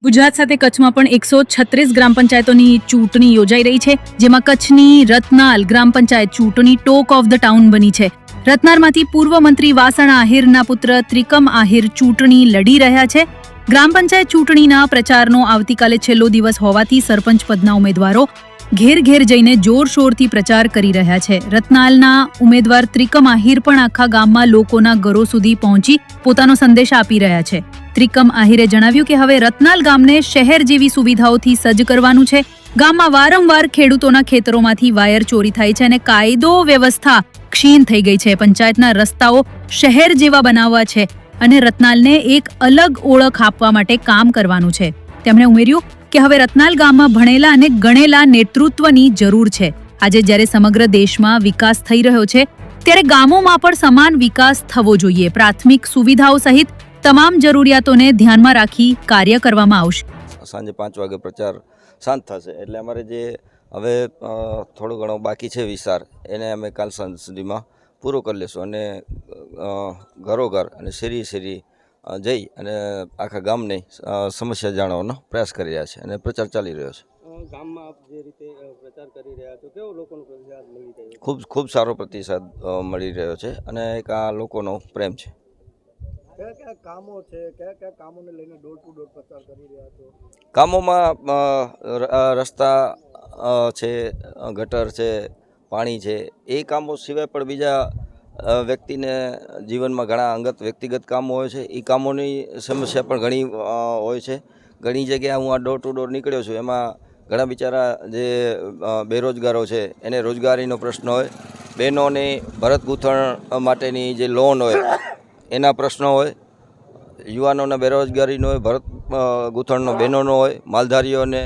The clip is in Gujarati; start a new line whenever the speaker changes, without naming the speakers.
ગુજરાત સાથે કચ્છમાં પણ 136 ગ્રામ પંચાયતોની ચૂંટણી યોજાઈ રહી છે, જેમાં કચ્છની રતનાલ ગ્રામ પંચાયત ચૂંટણી ટોક ઓફ ધ ટાઉન બની છે. રતનાલમાંથી પૂર્વ મંત્રી વાસણા આહિરના પુત્ર ત્રિકમ આહિર ચૂંટણી લડી રહ્યા છે. ગ્રામ પંચાયત ચૂંટણીના પ્રચારનો આવતીકાલે છેલ્લો દિવસ હોવાથી સરપંચ પદના ઉમેદવારો ઘેર ઘેર જઈને જોરશોરથી પ્રચાર કરી રહ્યા છે. રતનાલના ઉમેદવાર ત્રિકમ આહિર પણ આખા ગામમાં લોકોના ઘરો સુધી પહોંચી પોતાનો સંદેશ આપી રહ્યા છે. ત્રિકમ આહિરે જણાવ્યું કે હવે રતનાલ ગામને શહેર જેવી સુવિધાઓથી સજ્જ કરવાનું છે. ગામમાં વારંવાર ખેડૂતોના ખેતરોમાંથી વાયર ચોરી થાય છે અને કાયદો વ્યવસ્થા ક્ષીણ થઈ ગઈ છે. પંચાયતના રસ્તાઓ શહેર જેવા બનાવવા છે અને રતનાલને એક અલગ ઓળખ આપવા માટે કામ કરવાનું છે. તેમણે ઉમેર્યું કે હવે રતનાલ ગામમાં ભણેલા અને ગણેલા નેતૃત્વની જરૂર છે. આજે જ્યારે સમગ્ર દેશમાં વિકાસ થઈ રહ્યો છે, ત્યારે ગામોમાં પણ સમાન વિકાસ થવો જોઈએ. પ્રાથમિક સુવિધાઓ સહિત તમામ જરૂરિયાતોને ધ્યાનમાં રાખી કાર્ય કરવામાં આવશે.
સાંજે 5 વાગે પ્રચાર શાંત થશે, એટલે અમારે જે હવે થોડો ઘણો બાકી છે વિસ્તાર, એને અમે કાલ સાંજ સુધીમાં પૂરો કરી લેશું અને ઘરોઘર અને શેરી જઈ અને આખા ગામને સમસ્યા જાણવાનો પ્રયાસ કરી રહ્યા છે અને પ્રચાર ચાલી રહ્યો છે.
ગામમાં આપ જે રીતે પ્રચાર કરી રહ્યા છો, કેવો લોકોનો પ્રતિસાદ મળી રહ્યો છે?
ખૂબ સારો પ્રતિસાદ મળી રહ્યો છે અને એક આ લોકોનો પ્રેમ છે.
કયા કયા કામો છે, કયા કામોને લઈને ડોર ટુ ડોર પ્રચાર કરી રહ્યા છો?
કામોમાં રસ્તા છે, ગટર છે, પાણી છે, એ કામો સિવાય પણ બીજા વ્યક્તિને જીવનમાં ઘણા અંગત વ્યક્તિગત કામો હોય છે. એ કામોની સમસ્યા પણ ઘણી હોય છે. ઘણી જગ્યાએ હું આ ડોર ટુ ડોર નીકળ્યો છું, એમાં ઘણા બિચારા જે બેરોજગારો છે એને રોજગારીનો પ્રશ્ન હોય, બહેનોની ભરત ગૂંથણ માટેની જે લોન હોય એના પ્રશ્નો હોય, યુવાનોના બેરોજગારીનો હોય, ભરત ગૂંથણનો બહેનોનો હોય, માલધારીઓને